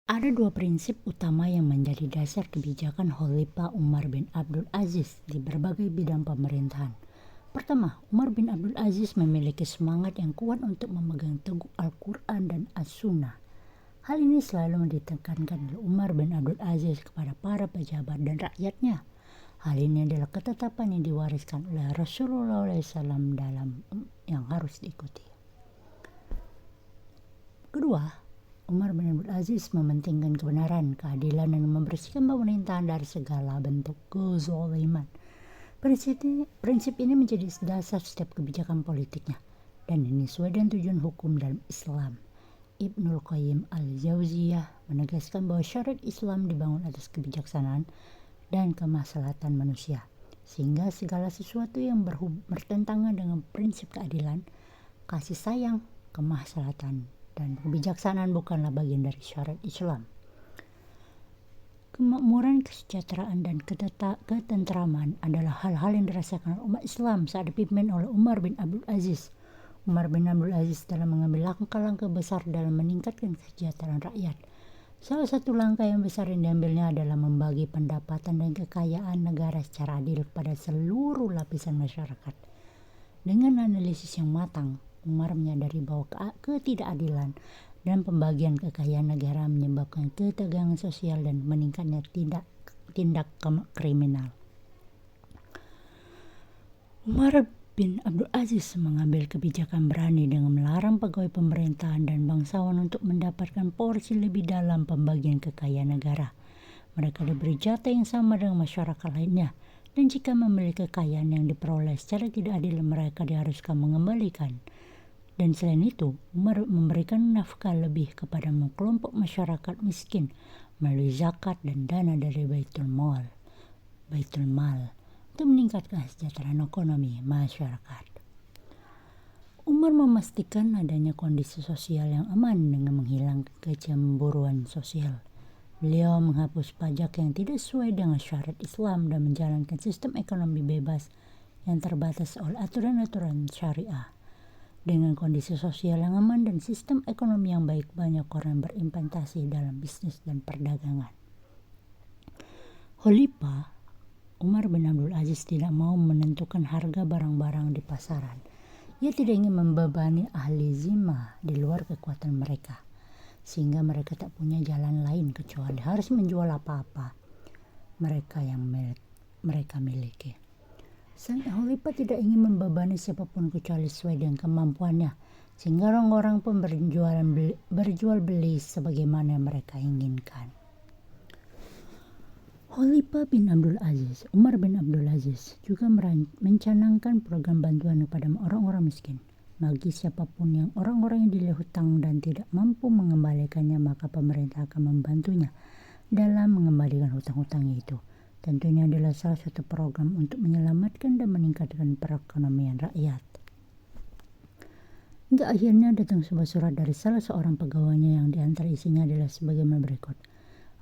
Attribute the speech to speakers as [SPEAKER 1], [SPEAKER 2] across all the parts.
[SPEAKER 1] Ada dua prinsip utama yang menjadi dasar kebijakan Khalifah Umar bin Abdul Aziz di berbagai bidang pemerintahan. Pertama, Umar bin Abdul Aziz memiliki semangat yang kuat untuk memegang teguh Al-Quran dan As-Sunnah. Hal ini selalu ditekankan oleh Umar bin Abdul Aziz kepada para pejabat dan rakyatnya. Hal ini adalah ketetapan yang diwariskan oleh Rasulullah SAW dalam yang harus diikuti. Kedua, Umar bin Abdul Aziz mementingkan kebenaran, keadilan, dan membersihkan pemerintahan dari segala bentuk kezaliman. Prinsip ini menjadi dasar setiap kebijakan politiknya dan ini sesuai dengan tujuan hukum dalam Islam. Ibnul Qayyim al-Jauziyah menegaskan bahwa syariat Islam dibangun atas kebijaksanaan dan kemaslahatan manusia, sehingga segala sesuatu yang bertentangan dengan prinsip keadilan, kasih sayang, kemaslahatan, dan kebijaksanaan bukanlah bagian dari syariat Islam. Kemakmuran, kesejahteraan, dan ketentraman adalah hal-hal yang dirasakan umat Islam saat dipimpin oleh Umar bin Abdul Aziz. Umar bin Abdul Aziz dalam mengambil langkah-langkah besar dalam meningkatkan kesejahteraan rakyat. Salah satu langkah yang besar yang diambilnya adalah membagi pendapatan dan kekayaan negara secara adil kepada seluruh lapisan masyarakat. Dengan analisis yang matang, Umar menyadari bahwa ketidakadilan dan pembagian kekayaan negara menyebabkan ketegangan sosial dan meningkatnya tindak kriminal. Umar bin Abdul Aziz mengambil kebijakan berani dengan melarang pegawai pemerintahan dan bangsawan untuk mendapatkan porsi lebih dalam pembagian kekayaan negara. Mereka diberi jatah yang sama dengan masyarakat lainnya, dan jika memiliki kekayaan yang diperoleh secara tidak adil, mereka diharuskan mengembalikan. Dan selain itu, Umar memberikan nafkah lebih kepada kelompok masyarakat miskin melalui zakat dan dana dari Baitul Mal untuk meningkatkan kesejahteraan ekonomi masyarakat. Umar memastikan adanya kondisi sosial yang aman dengan menghilangkan kecemburuan sosial. Beliau menghapus pajak yang tidak sesuai dengan syariat Islam dan menjalankan sistem ekonomi bebas yang terbatas oleh aturan-aturan syariah. Dengan kondisi sosial yang aman dan sistem ekonomi yang baik, banyak orang berinvestasi dalam bisnis dan perdagangan. Khalifah Umar bin Abdul Aziz tidak mau menentukan harga barang-barang di pasaran. Ia tidak ingin membebani ahli zimah di luar kekuatan mereka, sehingga mereka tak punya jalan lain kecuali harus menjual apa-apa mereka miliki. Sang Khalifah tidak ingin membebani siapapun kecuali sesuai dengan kemampuannya, sehingga orang-orang pun berjual beli sebagaimana yang mereka inginkan. Khalifah bin Abdul Aziz, Umar bin Abdul Aziz juga mencanangkan program bantuan kepada orang-orang miskin. Bagi siapapun yang orang-orang yang dililit hutang dan tidak mampu mengembalikannya, maka pemerintah akan membantunya dalam mengembalikan hutang-hutangnya itu. Tentunya adalah salah satu program untuk menyelamatkan dan meningkatkan perekonomian rakyat. Hingga akhirnya datang sebuah surat dari salah seorang pegawainya yang diantara isinya adalah sebagaimana berikut.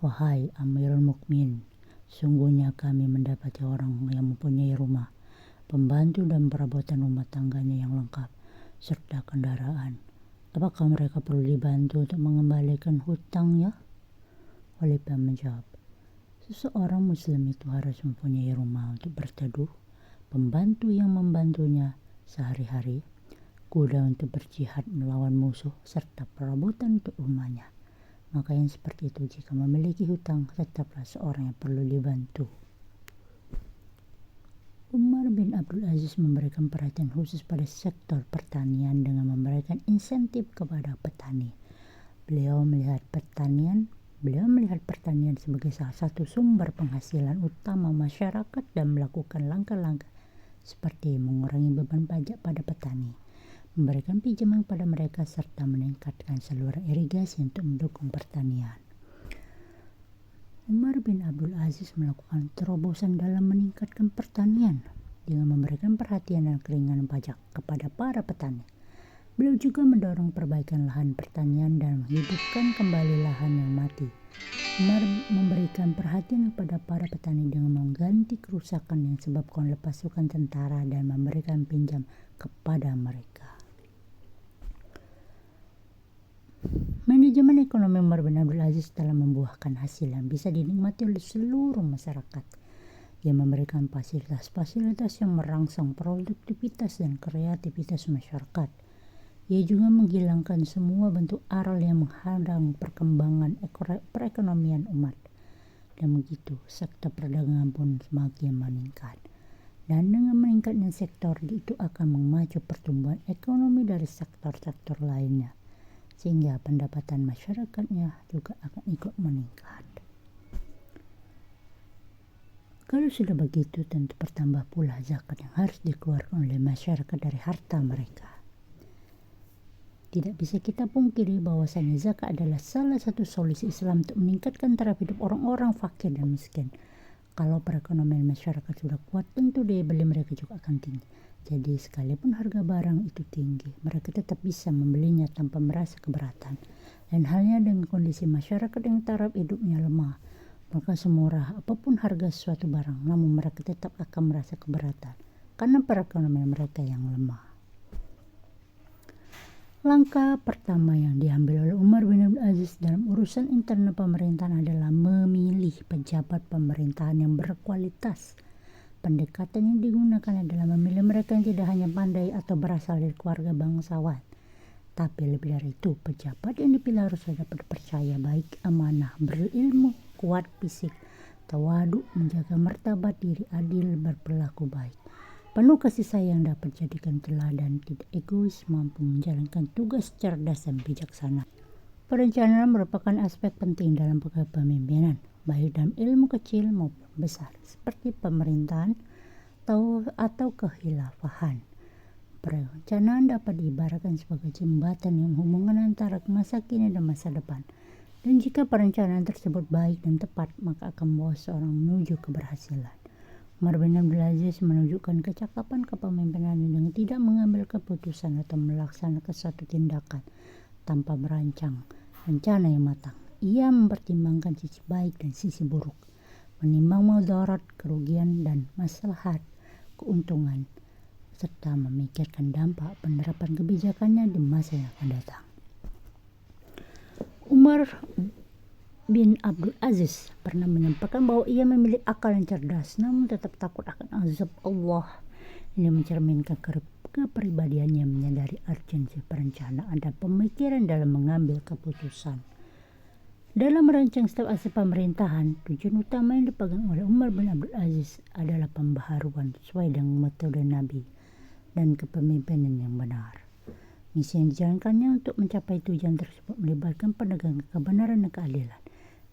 [SPEAKER 1] Wahai Amirul Mukminin, sungguhnya kami mendapati orang yang mempunyai rumah, pembantu dan perabotan rumah tangganya yang lengkap, serta kendaraan. Apakah mereka perlu dibantu untuk mengembalikan hutangnya? Khalifah menjawab, seseorang muslim itu harus mempunyai rumah untuk berteduh, pembantu yang membantunya sehari-hari, kuda untuk berjihad melawan musuh, serta perabotan untuk rumahnya. Maka yang seperti itu jika memiliki hutang tetaplah seorang yang perlu dibantu. Umar bin Abdul Aziz memberikan perhatian khusus pada sektor pertanian dengan memberikan insentif kepada petani. Beliau melihat pertanian sebagai salah satu sumber penghasilan utama masyarakat dan melakukan langkah-langkah seperti mengurangi beban pajak pada petani, memberikan pinjaman pada mereka, serta meningkatkan saluran irigasi untuk mendukung pertanian. Umar bin Abdul Aziz melakukan terobosan dalam meningkatkan pertanian dengan memberikan perhatian dan keringanan pajak kepada para petani. Beliau juga mendorong perbaikan lahan pertanian dan menghidupkan kembali lahan yang mati. Umar memberikan perhatian kepada para petani dengan mengganti kerusakan yang disebabkan oleh pasukan tentara dan memberikan pinjam kepada mereka. Manajemen ekonomi Umar bin Abdul Aziz telah membuahkan hasil yang bisa dinikmati oleh seluruh masyarakat. Ia memberikan fasilitas-fasilitas yang merangsang produktivitas dan kreativitas masyarakat. Ia juga menghilangkan semua bentuk aral yang menghadang perkembangan perekonomian umat. Dan begitu, sektor perdagangan pun semakin meningkat. Dan dengan meningkatnya sektor itu akan memacu pertumbuhan ekonomi dari sektor-sektor lainnya, sehingga pendapatan masyarakatnya juga akan ikut meningkat. Kalau sudah begitu, tentu bertambah pula zakat yang harus dikeluarkan oleh masyarakat dari harta mereka. Tidak bisa kita pungkiri bahwasanya zakat adalah salah satu solusi Islam untuk meningkatkan taraf hidup orang-orang fakir dan miskin. Kalau perekonomian masyarakat sudah kuat, tentu daya beli mereka juga akan tinggi. Jadi sekalipun harga barang itu tinggi, mereka tetap bisa membelinya tanpa merasa keberatan. Dan halnya dengan kondisi masyarakat yang taraf hidupnya lemah, maka semurah apapun harga suatu barang, namun mereka tetap akan merasa keberatan karena perekonomian mereka yang lemah. Langkah pertama yang diambil oleh Umar bin Abdul Aziz dalam urusan internal pemerintahan adalah memilih pejabat pemerintahan yang berkualitas. Pendekatan yang digunakan adalah memilih mereka yang tidak hanya pandai atau berasal dari keluarga bangsawan, tapi lebih dari itu, pejabat yang dipilih harus dapat dipercaya, baik, amanah, berilmu, kuat fisik, tawadu, menjaga martabat diri, adil, berperilaku baik, penuh kasih sayang, dapat jadikan teladan, tidak egois, mampu menjalankan tugas cerdas dan bijaksana. Perencanaan merupakan aspek penting dalam kepemimpinan, baik dalam ilmu kecil maupun besar, seperti pemerintahan atau kehilafahan. Perencanaan dapat diibaratkan sebagai jembatan yang menghubungkan antara masa kini dan masa depan. Dan jika perencanaan tersebut baik dan tepat, maka akan membawa seorang menuju keberhasilan. Umar bin Abdul Aziz menunjukkan kecakapan kepemimpinan dengan tidak mengambil keputusan atau melaksanakan suatu tindakan tanpa merancang rencana yang matang. Ia mempertimbangkan sisi baik dan sisi buruk, menimbang mudarat, kerugian, dan maslahat, keuntungan, serta memikirkan dampak penerapan kebijakannya di masa yang akan datang. Umar bin Abdul Aziz pernah menyampaikan bahwa ia memiliki akal yang cerdas, namun tetap takut akan azab Allah. Ini mencerminkan kepribadiannya menyadari urgensi perencanaan dan pemikiran dalam mengambil keputusan. Dalam merancang setiap aspek pemerintahan, tujuan utama yang dipegang oleh Umar bin Abdul Aziz adalah pembaharuan sesuai dengan metode Nabi dan kepemimpinan yang benar. Misi yang dijalankannya untuk mencapai tujuan tersebut melibatkan penegakan kebenaran dan keadilan,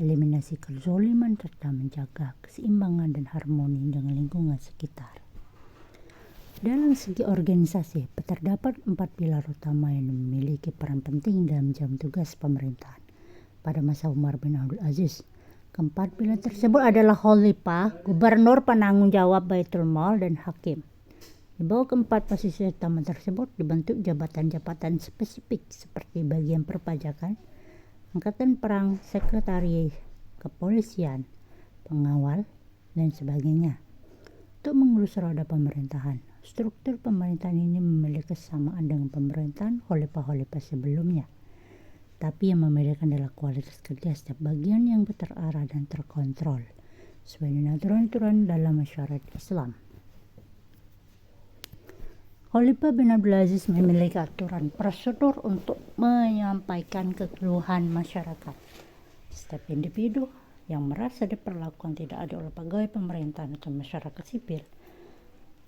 [SPEAKER 1] eliminasi kezaliman, serta menjaga keseimbangan dan harmoni dengan lingkungan sekitar. Dalam segi organisasi, terdapat 4 pilar utama yang memiliki peran penting dalam jam tugas pemerintahan. Pada masa Umar bin Abdul Aziz, keempat pilar tersebut adalah khalifah, gubernur, penanggung jawab Baitul Mal, dan hakim. Di bawah keempat posisi utama tersebut dibentuk jabatan-jabatan spesifik seperti bagian perpajakan, angkatan perang, sekretariat, kepolisian, pengawal, dan sebagainya. Untuk mengurus roda pemerintahan, struktur pemerintahan ini memiliki kesamaan dengan pemerintahan khalifah-khalifah sebelumnya. Tapi yang membedakan adalah kualitas kerja setiap bagian yang terarah dan terkontrol sesuai dengan aturan-aturan dalam syariat Islam. Khalifah bin Abdul Aziz memiliki aturan prosedur untuk menyampaikan keluhan masyarakat. Setiap individu yang merasa diperlakukan tidak adil oleh pegawai pemerintahan atau masyarakat sipil,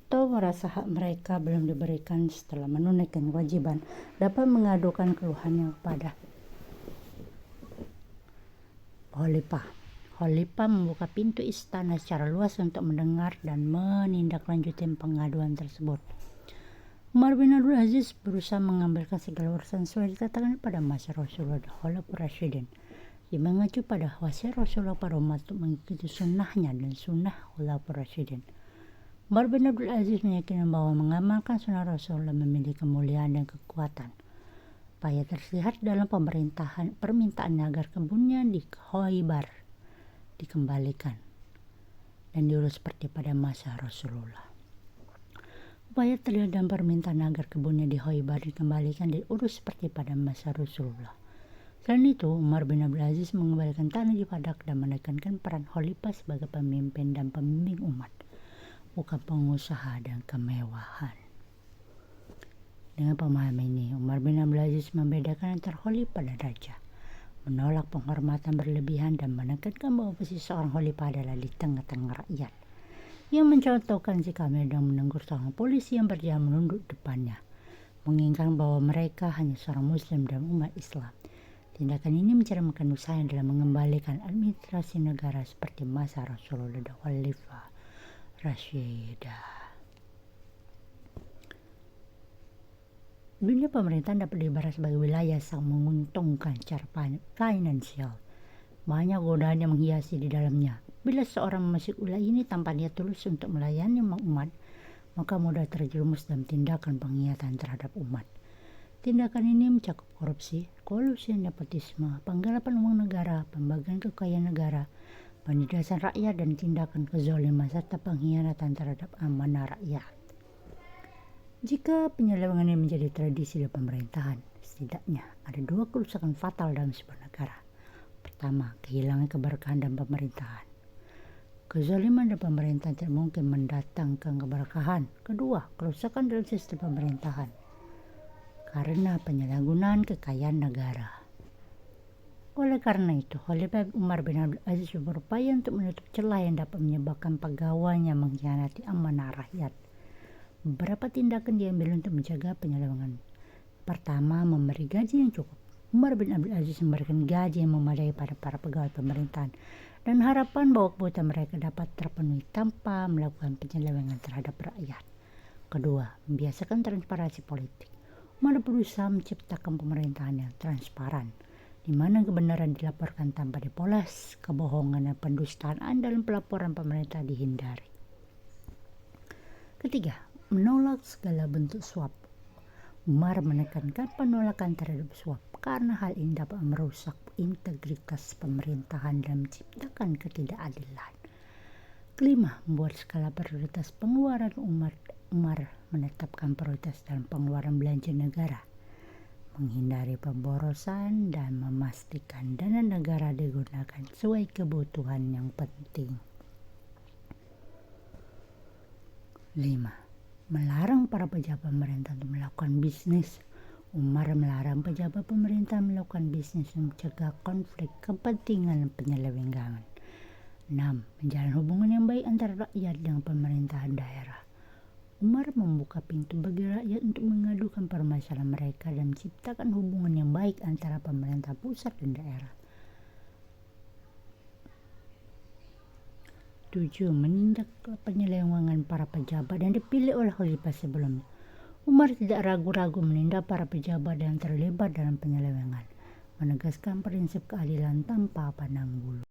[SPEAKER 1] atau merasa hak mereka belum diberikan setelah menunaikan kewajiban, dapat mengadukan keluhannya kepada khalifah. Khalifah membuka pintu istana secara luas untuk mendengar dan menindaklanjuti pengaduan tersebut. Umar bin Abdul Aziz berusaha mengambilkan segala urusan sesuai ditetapkan pada masa Rasulullah dan Khulafaur Rasyidin. Dia mengacu pada wasiat Rasulullah pada umat untuk mengikuti sunnahnya dan sunnah Khulafaur Rasyidin. Umar bin Abdul Aziz meyakini bahwa mengamalkan sunnah Rasulullah memiliki kemuliaan dan kekuatan. Upaya terlihat dalam permintaan agar kebunnya di Khaybar dikembalikan dan diurus seperti pada masa Rasulullah. Upaya terlihat dalam permintaan agar kebunnya di Khaybar dikembalikan dan diurus seperti pada masa Rasulullah. Selain itu, Umar bin Abdul Aziz mengembalikan tanah di Fadak dan menekankan peran khalifah sebagai pemimpin dan pembimbing umat, bukan pengusaha dan kemewahan. Dengan pemahaman ini, Umar bin Abdul Aziz membedakan antara khalifah dan raja, menolak penghormatan berlebihan dan menekankan bahwa posisi seorang khalifah adalah di tengah-tengah rakyat. Ia mencontohkan sikapnya dengan menegur seorang polisi yang berjalan menunduk depannya, mengingatkan bahwa mereka hanya seorang muslim dan umat Islam. Tindakan ini mencerminkan usahanya dalam mengembalikan administrasi negara seperti masa Rasulullah dan Khalifah Rasyidah. Dunia pemerintahan dapat diibarat sebagai wilayah yang menguntungkan secara finansial. Banyak godaan yang menghiasi di dalamnya. Bila seorang memasuk wilayah ini tanpa niat tulus untuk melayani umat, maka mudah terjerumus dalam tindakan pengkhianatan terhadap umat. Tindakan ini mencakup korupsi, kolusi, nepotisme, penggelapan uang negara, pembagian kekayaan negara, penindasan rakyat, dan tindakan kezaliman serta pengkhianatan terhadap amanah rakyat. Jika penyelewengan ini menjadi tradisi dalam pemerintahan, setidaknya ada dua kerusakan fatal dalam sebuah negara. Pertama, kehilangan keberkahan dalam pemerintahan. Kezaliman dalam pemerintahan tidak mungkin mendatangkan keberkahan. Kedua, kerusakan dalam sistem pemerintahan karena penyalahgunaan kekayaan negara. Oleh karena itu, Khalifah Umar bin Abdul Aziz berupaya untuk menutup celah yang dapat menyebabkan pegawainya mengkhianati amanah rakyat. Beberapa tindakan diambil untuk menjaga penyelewengan. Pertama, memberi gaji yang cukup. Umar bin Abdul Aziz memberikan gaji yang memadai pada para pegawai pemerintahan dan harapan bahwa kebutuhan mereka dapat terpenuhi tanpa melakukan penyelewengan terhadap rakyat. Kedua, membiasakan transparansi politik. Umar berusaha menciptakan pemerintahan yang transparan, di mana kebenaran dilaporkan tanpa dipoles, kebohongan dan pendustaan dalam pelaporan pemerintah dihindari. Ketiga, menolak segala bentuk suap. Umar menekankan penolakan terhadap suap karena hal ini dapat merusak integritas pemerintahan dan menciptakan ketidakadilan. Kelima, membuat skala prioritas pengeluaran. Umar menetapkan prioritas dalam pengeluaran belanja negara, menghindari pemborosan dan memastikan dana negara digunakan sesuai kebutuhan yang penting. 5. Melarang para pejabat pemerintah untuk melakukan bisnis. Umar melarang pejabat pemerintah melakukan bisnis untuk mencegah konflik kepentingan dan penyelewengan. 6. Menjalin hubungan yang baik antara rakyat dengan pemerintahan daerah. Umar membuka pintu bagi rakyat untuk mengadukan permasalahan mereka dan menciptakan hubungan yang baik antara pemerintah pusat dan daerah. 7. Menindak penyelewengan para pejabat yang dipilih oleh khalifah sebelumnya. Umar tidak ragu-ragu menindak para pejabat yang terlibat dalam penyelewengan, menegaskan prinsip keadilan tanpa pandang bulu.